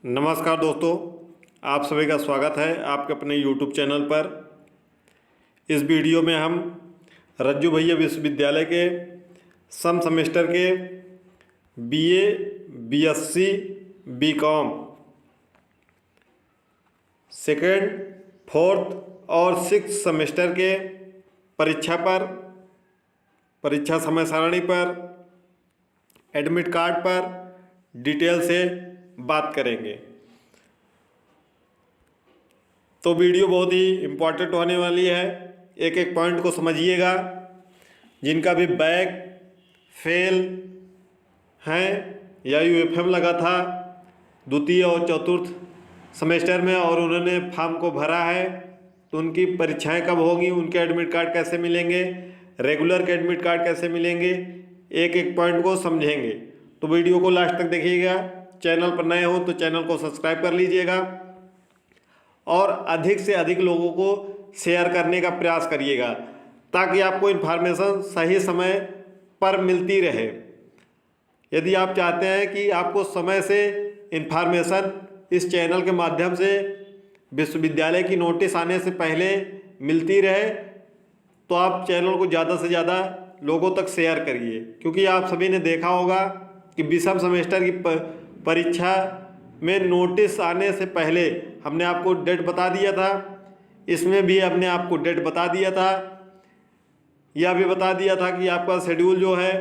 नमस्कार दोस्तों, आप सभी का स्वागत है आपके अपने YouTube चैनल पर। इस वीडियो में हम रज्जू भैया विश्वविद्यालय के सम सेमेस्टर के BA, BSc, BCom second, fourth और सिक्स सेमेस्टर के परीक्षा समय सारणी पर, एडमिट कार्ड पर डिटेल से बात करेंगे। तो वीडियो बहुत ही इम्पोर्टेंट होने वाली है, एक एक पॉइंट को समझिएगा। जिनका भी बैक फेल हैं या UFM लगा था द्वितीय और चतुर्थ सेमेस्टर में और उन्होंने फॉर्म को भरा है, तो उनकी परीक्षाएं कब होंगी, उनके एडमिट कार्ड कैसे मिलेंगे, रेगुलर के एडमिट कार्ड कैसे मिलेंगे, एक एक पॉइंट को समझेंगे। तो वीडियो को लास्ट तक देखिएगा। चैनल पर नए हो तो चैनल को सब्सक्राइब कर लीजिएगा और अधिक से अधिक लोगों को शेयर करने का प्रयास करिएगा ताकि आपको इन्फॉर्मेशन सही समय पर मिलती रहे। यदि आप चाहते हैं कि आपको समय से इन्फॉर्मेशन इस चैनल के माध्यम से विश्वविद्यालय की नोटिस आने से पहले मिलती रहे, तो आप चैनल को ज़्यादा से ज़्यादा लोगों तक शेयर करिए। क्योंकि आप सभी ने देखा होगा कि विषम सेमेस्टर की परीक्षा में नोटिस आने से पहले हमने आपको डेट बता दिया था, इसमें भी हमने आपको डेट बता दिया था। यह भी बता दिया था कि आपका शेड्यूल जो है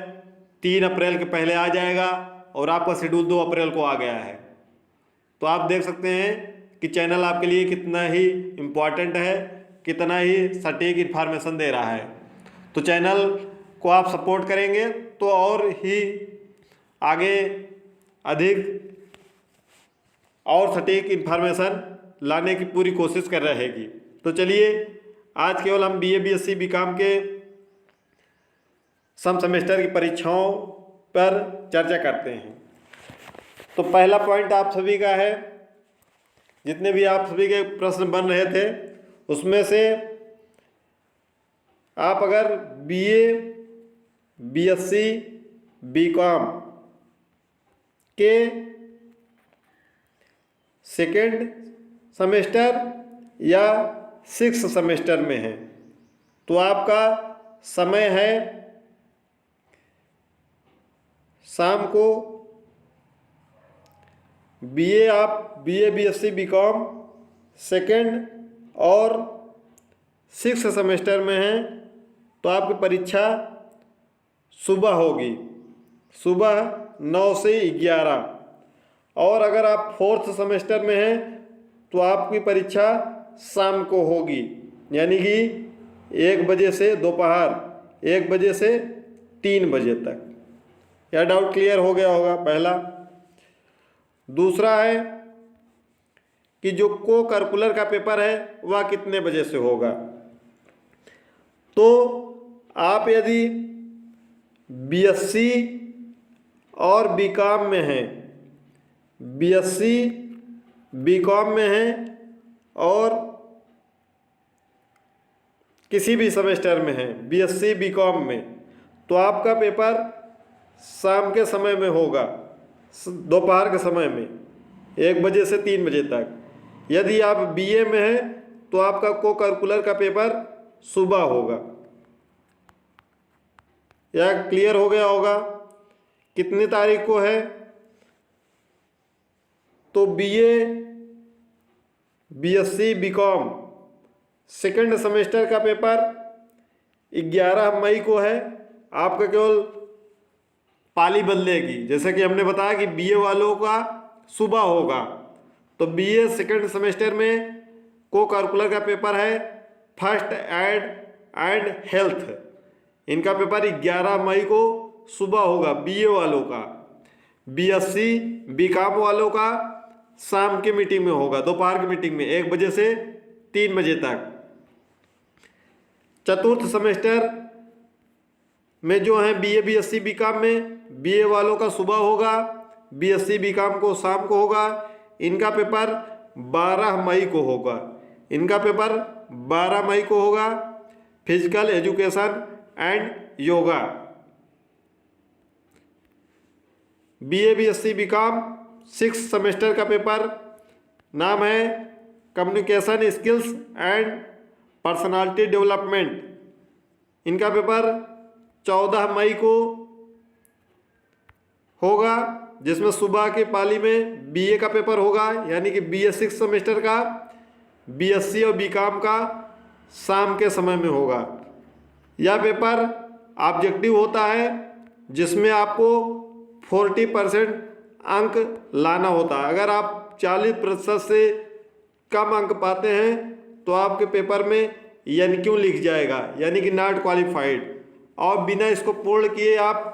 3 अप्रैल के पहले आ जाएगा और आपका शेड्यूल 2 अप्रैल को आ गया है। तो आप देख सकते हैं कि चैनल आपके लिए कितना ही इम्पोर्टेंट है, कितना ही सटीक इन्फॉर्मेशन दे रहा है। तो चैनल को आप सपोर्ट करेंगे तो और ही आगे अधिक और सटीक इन्फॉर्मेशन लाने की पूरी कोशिश कर रहेगी। तो चलिए आज केवल हम BA, BSc, BCom के सम सेमेस्टर की परीक्षाओं पर चर्चा करते हैं। तो पहला पॉइंट आप सभी का है, जितने भी आप सभी के प्रश्न बन रहे थे उसमें से आप अगर BA, BSc, BCom के सेकेंड सेमेस्टर या सिक्स सेमेस्टर में है तो आपका समय है शाम को BA, BSc, BCom सेकेंड और सिक्स सेमेस्टर में है तो आपकी परीक्षा सुबह होगी, सुबह 9 से 11। और अगर आप फोर्थ सेमेस्टर में हैं तो आपकी परीक्षा शाम को होगी, यानी कि 1 बजे से दोपहर 1 बजे से 3 बजे तक। यह डाउट क्लियर हो गया होगा पहला। दूसरा है कि जो को करिकुलर का पेपर है वह कितने बजे से होगा। तो आप यदि BSc और BCom में हैं, BSc BCom में हैं और किसी भी सेमेस्टर में हैं BSc BCom में, तो आपका पेपर शाम के समय में होगा, दोपहर के समय में 1 बजे से 3 बजे तक। यदि आप BA में हैं तो आपका को करिकुलर का पेपर सुबह होगा। यह क्लियर हो गया होगा। कितनी तारीख को है, तो BA, BSc, BCom second semester का पेपर 11 मई को है। आपका केवल पाली बदलेगी, जैसे कि हमने बताया कि BA वालों का सुबह होगा, तो BA सेकेंड सेमेस्टर में को करिकुलर का पेपर है फर्स्ट एड एंड हेल्थ। इनका पेपर 11 मई को सुबह होगा BA वालों का। BSc BCom वालों का शाम की मीटिंग में होगा, दोपहर की मीटिंग में 1 बजे से 3 बजे तक। चतुर्थ सेमेस्टर में जो है BA, BSc, BCom में BA वालों का सुबह होगा, BSc BCom को शाम को होगा। इनका पेपर 12 मई को होगा, इनका पेपर 12 मई को होगा। Physical education and yoga BA, BSc, BCom six semester का पेपर नाम है communication skills and personality development. इनका पेपर 14 मई को होगा, जिसमें सुबह की पाली में बीए का पेपर होगा, यानी कि बीए सिक्स सेमेस्टर का, बीएससी और बीकॉम का शाम के समय में होगा। यह पेपर ऑब्जेक्टिव होता है जिसमें आपको 40% अंक लाना होता है। अगर आप 40% से कम अंक पाते हैं तो आपके पेपर में NQ लिख जाएगा, यानी कि नॉट क्वालिफाइड, और बिना इसको पूर्ण किए आप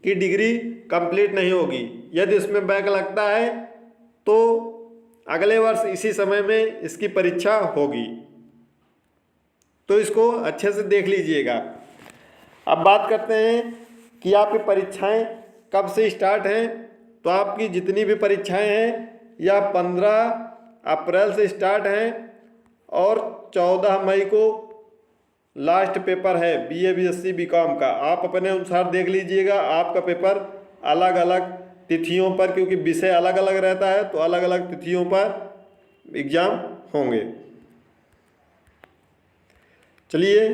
की डिग्री कंप्लीट नहीं होगी। यदि इसमें बैक लगता है तो अगले वर्ष इसी समय में इसकी परीक्षा होगी, तो इसको अच्छे से देख लीजिएगा। अब बात करते हैं कि आपकी परीक्षाएं कब से स्टार्ट हैं। तो आपकी जितनी भी परीक्षाएं हैं यह 15 अप्रैल से स्टार्ट हैं और 14 मई को लास्ट पेपर है बीए बीएससी बीकॉम का। आप अपने अनुसार देख लीजिएगा, आपका पेपर अलग अलग तिथियों पर, क्योंकि विषय अलग अलग रहता है तो अलग अलग तिथियों पर एग्ज़ाम होंगे। चलिए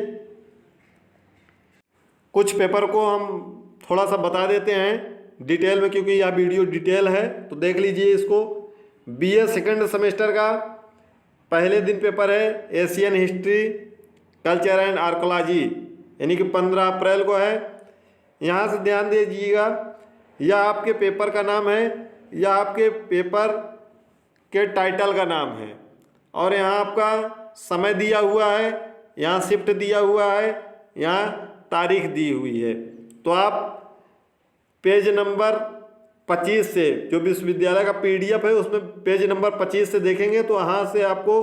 कुछ पेपर को हम थोड़ा सा बता देते हैं डिटेल में, क्योंकि यह वीडियो डिटेल है, तो देख लीजिए इसको। बीए सेकंड सेमेस्टर का पहले दिन पेपर है Asian history culture and archaeology, यानी कि 15 अप्रैल को है। यहाँ से ध्यान दीजिएगा, यह आपके पेपर का नाम है, यह आपके पेपर के टाइटल का नाम है, और यहाँ आपका समय दिया हुआ है, यहाँ शिफ्ट दिया हुआ है, यहाँ तारीख दी हुई है। तो आप पेज नंबर 25 से, जो विश्वविद्यालय का PDF है उसमें पेज नंबर 25 से देखेंगे तो वहाँ से आपको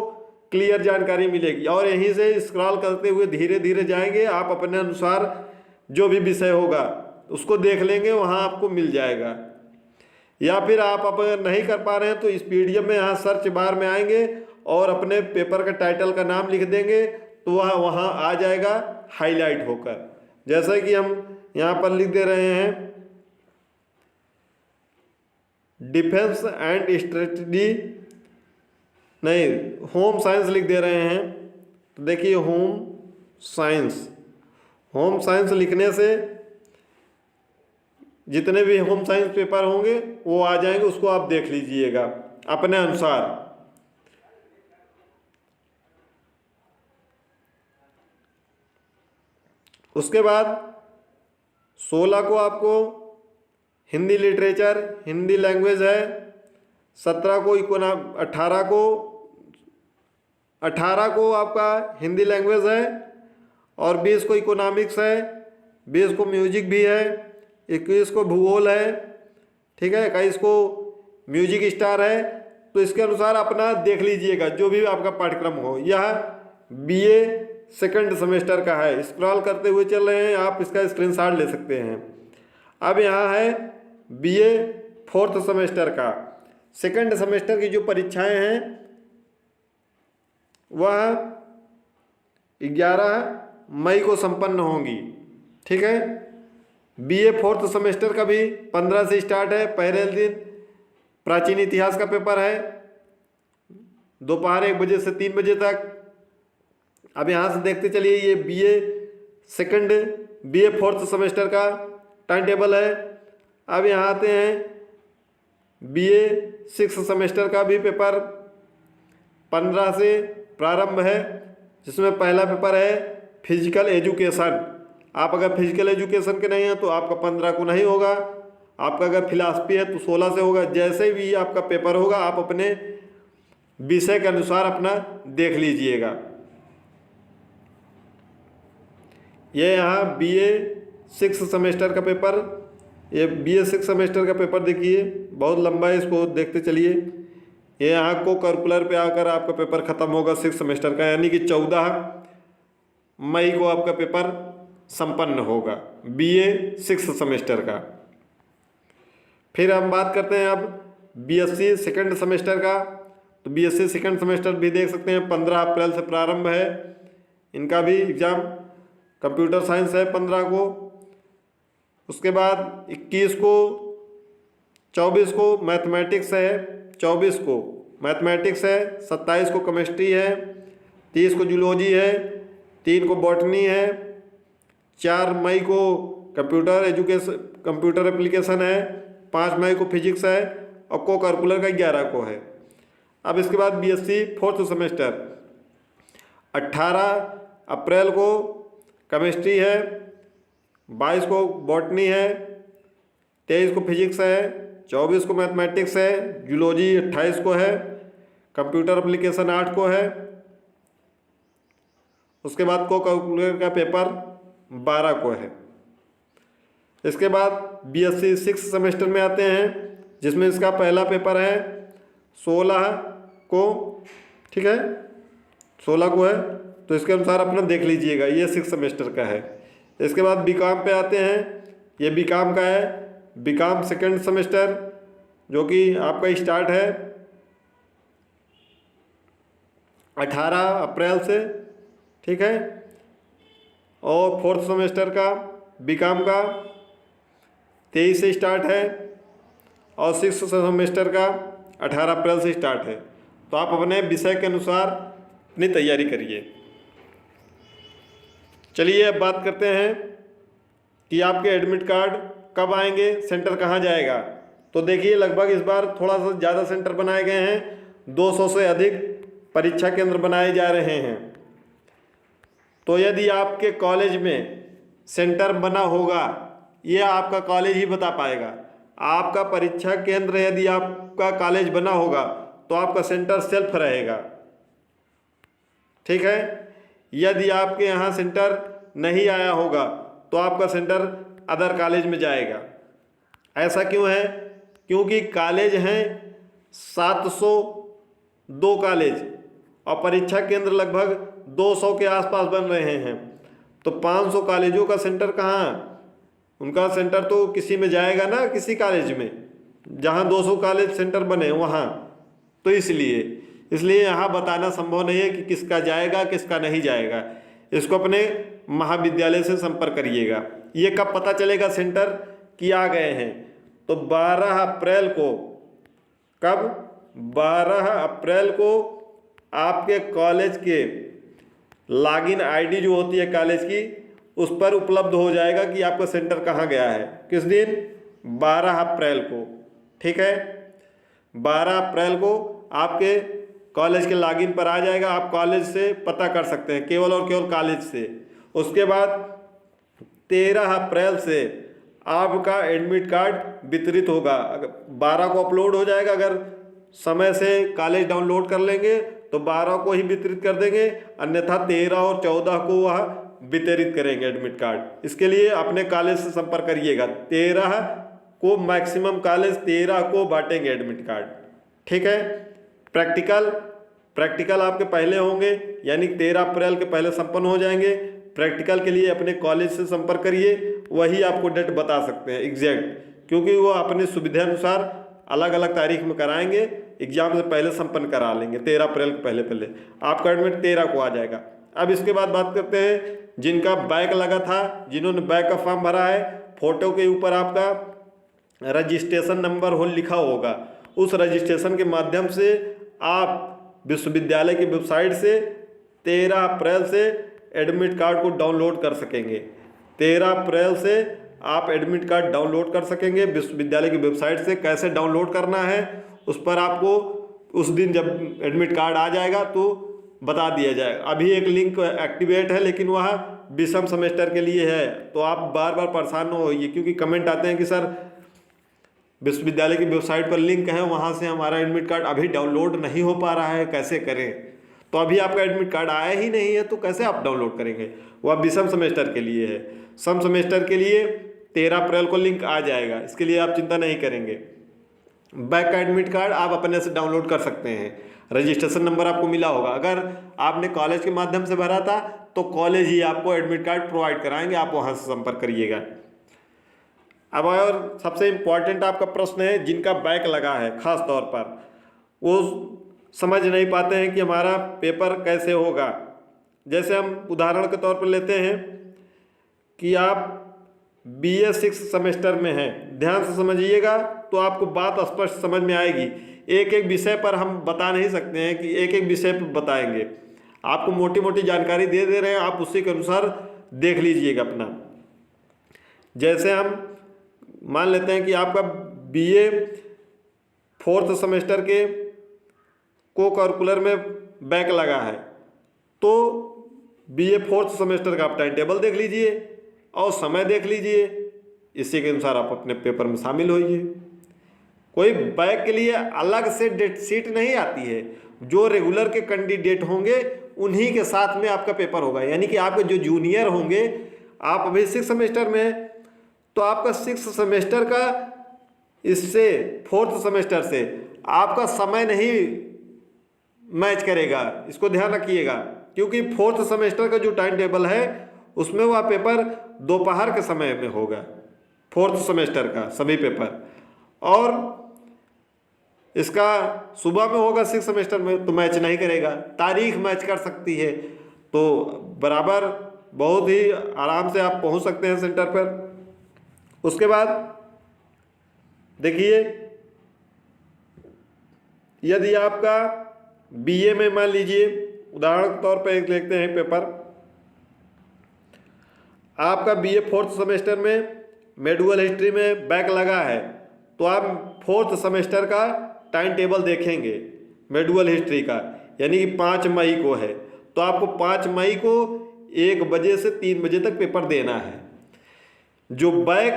क्लियर जानकारी मिलेगी, और यहीं से स्क्रॉल करते हुए धीरे धीरे जाएंगे। आप अपने अनुसार जो भी विषय होगा उसको देख लेंगे, वहाँ आपको मिल जाएगा। या फिर आप अगर नहीं कर पा रहे हैं तो इस PDF में यहाँ सर्च बार में आएंगे और अपने पेपर का टाइटल का नाम लिख देंगे तो वह वहाँ आ जाएगा हाईलाइट होकर। जैसे कि हम यहाँ पर लिख दे रहे हैं डिफेंस एंड स्ट्रेटजी, नहीं होम साइंस लिख दे रहे हैं। तो देखिए होम साइंस लिखने से जितने भी होम साइंस पेपर होंगे वो आ जाएंगे, उसको आप देख लीजिएगा अपने अनुसार। उसके बाद 16 को आपको हिंदी लिटरेचर, हिंदी लैंग्वेज है। 17 को 18 को आपका हिंदी लैंग्वेज है, और 20 को इकोनॉमिक्स है, 20 को म्यूजिक भी है, 21 को भूगोल है, ठीक है, 21 को म्यूजिक स्टार है। तो इसके अनुसार अपना देख लीजिएगा जो भी आपका पाठ्यक्रम हो। यह बीए सेकंड सेमेस्टर का है, स्क्रॉल करते हुए चल रहे हैं, आप इसका स्क्रीनशॉट ले सकते हैं। अब यहाँ है बीए फोर्थ सेमेस्टर का। सेकंड सेमेस्टर की जो परीक्षाएं हैं वह 11 मई को संपन्न होंगी, ठीक है। बीए फोर्थ सेमेस्टर का भी 15 से स्टार्ट है। पहले दिन प्राचीन इतिहास का पेपर है, दोपहर 1 बजे से 3 बजे तक। अब यहाँ से देखते चलिए, ये बीए फोर्थ सेमेस्टर का टाइम टेबल है। अब यहाँ आते हैं बीए सिक्स सेमेस्टर का भी पेपर 15 से प्रारंभ है, जिसमें पहला पेपर है फिजिकल एजुकेशन। आप अगर फिजिकल एजुकेशन के नहीं हैं तो आपका 15 को नहीं होगा। आपका अगर फिलॉसफी है तो 16 से होगा। जैसे भी आपका पेपर होगा आप अपने विषय के अनुसार अपना देख लीजिएगा। ये यहाँ बीए सिक्स सेमेस्टर का पेपर, ये बीए सिक्स सेमेस्टर का पेपर देखिए, बहुत लंबा है, इसको देखते चलिए। ये यहाँ को करिकुलर पे आकर आपका पेपर ख़त्म होगा सिक्स सेमेस्टर का, यानी कि 14 मई को आपका पेपर संपन्न होगा बीए सिक्स सेमेस्टर का। फिर हम बात करते हैं अब बीएससी सेकंड सेमेस्टर का। तो बीएससी सेकंड सेमेस्टर भी देख सकते हैं, 15 अप्रैल से प्रारंभ है। इनका भी एग्ज़ाम कंप्यूटर साइंस है 15 को। उसके बाद 21 को 24 को मैथमेटिक्स है, 24 को मैथमेटिक्स है, 27 को केमिस्ट्री है, 30 को जूलॉजी है, 3 को बॉटनी है, 4 मई को कंप्यूटर एप्लीकेशन है, 5 मई को फिजिक्स है और को करिकुलर का 11 को है। अब इसके बाद बीएससी फोर्थ सेमेस्टर 18 अप्रैल को केमिस्ट्री है, 22 को बॉटनी है, 23 को फिजिक्स है, 24 को मैथमेटिक्स है, जूलॉजी 28 को है, कंप्यूटर एप्लीकेशन 8 को है। उसके बाद को कैलकुलेटर का पेपर 12 को है। इसके बाद बीएससी सिक्स सेमेस्टर में आते हैं, जिसमें इसका पहला पेपर है 16 को, ठीक है, 16 को है, तो इसके अनुसार अपना देख लीजिएगा, ये सिक्स सेमेस्टर का है। इसके बाद बीकॉम पे आते हैं, ये बीकॉम का है, बीकॉम सेकेंड सेमेस्टर जो कि आपका स्टार्ट है 18 अप्रैल से, ठीक है, और फोर्थ सेमेस्टर का बीकॉम का 23 से स्टार्ट है और सिक्स सेमेस्टर का 18 अप्रैल से स्टार्ट है। तो आप अपने विषय के अनुसार अपनी तैयारी करिए। चलिए अब बात करते हैं कि आपके एडमिट कार्ड कब आएंगे, सेंटर कहाँ जाएगा। तो देखिए लगभग इस बार थोड़ा सा ज़्यादा सेंटर बनाए गए हैं, 200 से अधिक परीक्षा केंद्र बनाए जा रहे हैं। तो यदि आपके कॉलेज में सेंटर बना होगा, ये आपका कॉलेज ही बता पाएगा। आपका परीक्षा केंद्र यदि आपका कॉलेज बना होगा तो आपका सेंटर सेल्फ रहेगा, ठीक है। यदि आपके यहाँ सेंटर नहीं आया होगा तो आपका सेंटर अदर कॉलेज में जाएगा। ऐसा क्यों है? क्योंकि कॉलेज हैं 702 कॉलेज और परीक्षा केंद्र लगभग 200 के आसपास बन रहे हैं। तो 500 कॉलेजों का सेंटर कहाँ? उनका सेंटर तो किसी में जाएगा ना, किसी कॉलेज में जहाँ 200 कॉलेज सेंटर बने वहाँ। तो इसलिए यहाँ बताना संभव नहीं है कि किसका जाएगा किसका नहीं जाएगा। इसको अपने महाविद्यालय से संपर्क करिएगा। ये कब पता चलेगा सेंटर कि आ गए हैं? तो 12 अप्रैल को, कब? 12 अप्रैल को आपके कॉलेज के लॉगिन आईडी जो होती है कॉलेज की, उस पर उपलब्ध हो जाएगा कि आपका सेंटर कहाँ गया है। किस दिन? 12 अप्रैल को, ठीक है। 12 अप्रैल को आपके कॉलेज के लॉगिन पर आ जाएगा। आप कॉलेज से पता कर सकते हैं, केवल और केवल कॉलेज से। उसके बाद 13 अप्रैल से आपका एडमिट कार्ड वितरित होगा। 12 को अपलोड हो जाएगा। अगर समय से कॉलेज डाउनलोड कर लेंगे तो 12 को ही वितरित कर देंगे, अन्यथा 13 और 14 को वह वितरित करेंगे एडमिट कार्ड। इसके लिए अपने कॉलेज से संपर्क करिएगा। 13 को मैक्सिमम कॉलेज 13 को बांटेंगे एडमिट कार्ड, ठीक है। प्रैक्टिकल आपके पहले होंगे, यानी 13 अप्रैल के पहले संपन्न हो जाएंगे। प्रैक्टिकल के लिए अपने कॉलेज से संपर्क करिए, वही आपको डेट बता सकते हैं एग्जैक्ट, क्योंकि वो अपनी सुविधा अनुसार अलग अलग तारीख में कराएंगे। एग्जाम से पहले संपन्न करा लेंगे 13 अप्रैल के पहले आपका एडमिट 13 को आ जाएगा। अब इसके बाद बात करते हैं जिनका बैक लगा था, जिन्होंने बैक का फॉर्म भरा है। फोटो के ऊपर आपका रजिस्ट्रेशन नंबर हो लिखा होगा। उस रजिस्ट्रेशन के माध्यम से आप विश्वविद्यालय की वेबसाइट से 13 अप्रैल से एडमिट कार्ड को डाउनलोड कर सकेंगे। 13 अप्रैल से आप एडमिट कार्ड डाउनलोड कर सकेंगे विश्वविद्यालय की वेबसाइट से। कैसे डाउनलोड करना है उस पर आपको उस दिन जब एडमिट कार्ड आ जाएगा तो बता दिया जाएगा। अभी एक लिंक एक्टिवेट है, लेकिन वह विषम सेमेस्टर के लिए है। तो आप बार बार परेशान न होइए, क्योंकि कमेंट आते हैं कि सर विश्वविद्यालय की वेबसाइट पर लिंक है, वहाँ से हमारा एडमिट कार्ड अभी डाउनलोड नहीं हो पा रहा है, कैसे करें। तो अभी आपका एडमिट कार्ड आया ही नहीं है, तो कैसे आप डाउनलोड करेंगे। वह विषम सेमेस्टर के लिए है। सम सेमेस्टर के लिए 13 अप्रैल को लिंक आ जाएगा, इसके लिए आप चिंता नहीं करेंगे। बैक का एडमिट कार्ड आप अपने से डाउनलोड कर सकते हैं। रजिस्ट्रेशन नंबर आपको मिला होगा। अगर आपने कॉलेज के माध्यम से भरा था तो कॉलेज ही आपको एडमिट कार्ड प्रोवाइड कराएंगे, आप वहाँ से संपर्क करिएगा। अब और सबसे इम्पॉर्टेंट आपका प्रश्न है, जिनका बैक लगा है खास तौर पर, वो समझ नहीं पाते हैं कि हमारा पेपर कैसे होगा। जैसे हम उदाहरण के तौर पर लेते हैं कि आप BA 6 सेमेस्टर में हैं, ध्यान से समझिएगा तो आपको बात स्पष्ट समझ में आएगी। एक एक विषय पर हम बता नहीं सकते हैं कि एक एक विषय पर बताएंगे, आपको मोटी मोटी जानकारी दे रहे हैं, आप उसी के अनुसार देख लीजिएगा अपना। जैसे हम मान लेते हैं कि आपका बीए 4th सेमेस्टर के को करिकुलर में बैक लगा है, तो बीए 4th सेमेस्टर का आप टाइम टेबल देख लीजिए और समय देख लीजिए, इसी के अनुसार आप अपने पेपर में शामिल होइए। कोई बैक के लिए अलग से डेट शीट नहीं आती है, जो रेगुलर के कैंडिडेट होंगे उन्हीं के साथ में आपका पेपर होगा। यानी कि आपके जो जूनियर होंगे, आप अभी 6th सेमेस्टर में हैं, तो आपका 6th सेमेस्टर का इससे 4th सेमेस्टर से आपका समय नहीं मैच करेगा, इसको ध्यान रखिएगा। क्योंकि 4th सेमेस्टर का जो टाइम टेबल है उसमें वह पेपर दोपहर के समय में होगा, 4th सेमेस्टर का सभी पेपर, और इसका सुबह में होगा 6th सेमेस्टर में, तो मैच नहीं करेगा। तारीख मैच कर सकती है, तो बराबर बहुत ही आराम से आप पहुंच सकते हैं सेंटर पर। उसके बाद देखिए, यदि आपका बीए में मान लीजिए, उदाहरण के तौर पर एक देखते हैं पेपर, आपका बीए 4th सेमेस्टर में मेडिकल हिस्ट्री में बैक लगा है, तो आप 4th सेमेस्टर का टाइम टेबल देखेंगे मेडिकल हिस्ट्री का, यानी कि 5 मई को है, तो आपको 5 मई को 1 बजे से 3 बजे तक पेपर देना है। जो बैक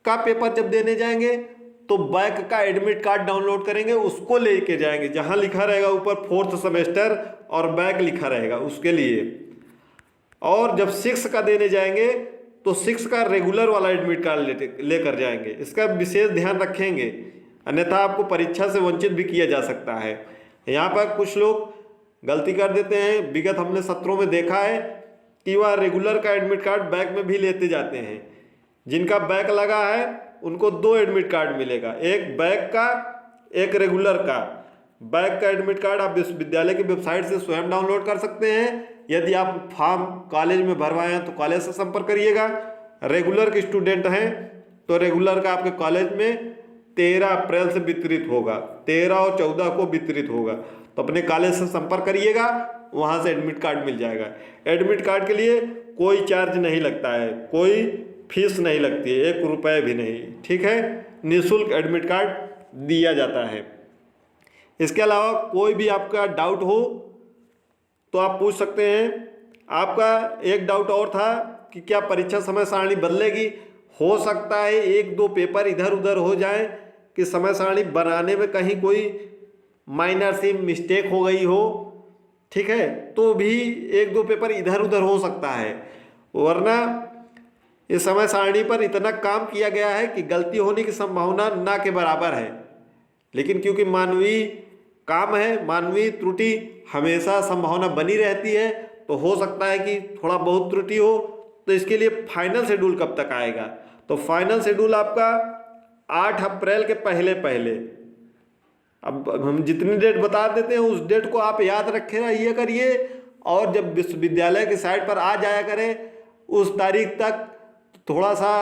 का पेपर जब देने जाएंगे तो बैक का एडमिट कार्ड डाउनलोड करेंगे, उसको लेके जाएंगे, जहां लिखा रहेगा ऊपर 4th सेमेस्टर और बैक लिखा रहेगा उसके लिए। और जब 6 का देने जाएंगे तो 6 का रेगुलर वाला एडमिट कार्ड लेकर जाएंगे, इसका विशेष ध्यान रखेंगे, अन्यथा आपको परीक्षा से वंचित भी किया जा सकता है। यहाँ पर कुछ लोग गलती कर देते हैं, विगत हमने सत्रों में देखा है कि वह रेगुलर का एडमिट कार्ड बैक में भी लेते जाते हैं। जिनका बैक लगा है उनको 2 एडमिट कार्ड मिलेगा, एक बैक का, एक रेगुलर का। बैक का एडमिट कार्ड आप विश्वविद्यालय की वेबसाइट से स्वयं डाउनलोड कर सकते हैं। यदि आप फॉर्म कॉलेज में भरवाए हैं तो कॉलेज से संपर्क करिएगा। रेगुलर के स्टूडेंट हैं तो रेगुलर का आपके कॉलेज में 13 अप्रैल से वितरित होगा, 13 और 14 को वितरित होगा, तो अपने कॉलेज से संपर्क करिएगा, वहाँ से एडमिट कार्ड मिल जाएगा। एडमिट कार्ड के लिए कोई चार्ज नहीं लगता है, कोई फीस नहीं लगती है, 1 रुपये भी नहीं, ठीक है। निःशुल्क एडमिट कार्ड दिया जाता है। इसके अलावा कोई भी आपका डाउट हो तो आप पूछ सकते हैं। आपका एक डाउट और था कि क्या परीक्षा समय सारणी बदलेगी। हो सकता है 1-2 पेपर इधर उधर हो जाए कि समय सारणी बनाने में कहीं कोई माइनर सी मिस्टेक हो गई हो, ठीक है, तो भी 1-2 पेपर इधर उधर हो सकता है, वरना इस समय सारणी पर इतना काम किया गया है कि गलती होने की संभावना ना के बराबर है। लेकिन क्योंकि मानवीय काम है, मानवीय त्रुटि हमेशा संभावना बनी रहती है, तो हो सकता है कि थोड़ा बहुत त्रुटि हो। तो इसके लिए फाइनल शेड्यूल कब तक आएगा, तो फाइनल शेड्यूल आपका 8 अप्रैल के पहले पहले। अब हम जितनी डेट बता देते हैं उस डेट को आप याद रखे रहिए करिए, और जब विश्वविद्यालय की साइट पर आ जाया करें उस तारीख तक थोड़ा सा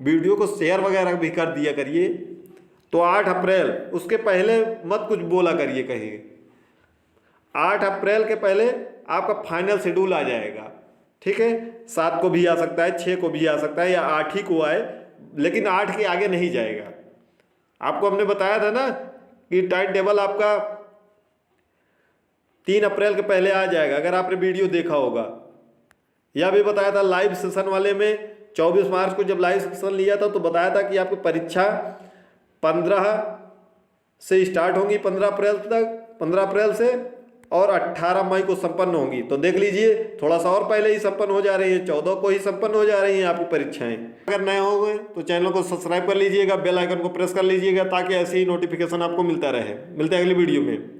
वीडियो को शेयर वगैरह भी कर दिया करिए। तो 8 अप्रैल, उसके पहले मत कुछ बोला करिए कहीं। 8 अप्रैल के पहले आपका फाइनल शेड्यूल आ जाएगा, ठीक है। 7 को भी आ सकता है, 6 को भी आ सकता है, या 8 ही को आए, लेकिन 8 के आगे नहीं जाएगा। आपको हमने बताया था ना कि टाइम टेबल आपका 3 अप्रैल के पहले आ जाएगा, अगर आपने वीडियो देखा होगा। यह भी बताया था लाइव सेशन वाले में, 24 मार्च को जब लाइव सेशन लिया था तो बताया था कि आपकी परीक्षा 15 से स्टार्ट होंगी, 15 अप्रैल तक, 15 अप्रैल से, और 18 मई को संपन्न होंगी। तो देख लीजिए, थोड़ा सा और पहले ही संपन्न हो जा रही है, 14 को ही संपन्न हो जा रही हैं आपकी परीक्षाएं। अगर नए हो गए तो चैनल को सब्सक्राइब कर लीजिएगा, बेल आइकन को प्रेस कर लीजिएगा, ताकि ऐसी ही नोटिफिकेशन आपको मिलता रहे। मिलते हैं अगली वीडियो में।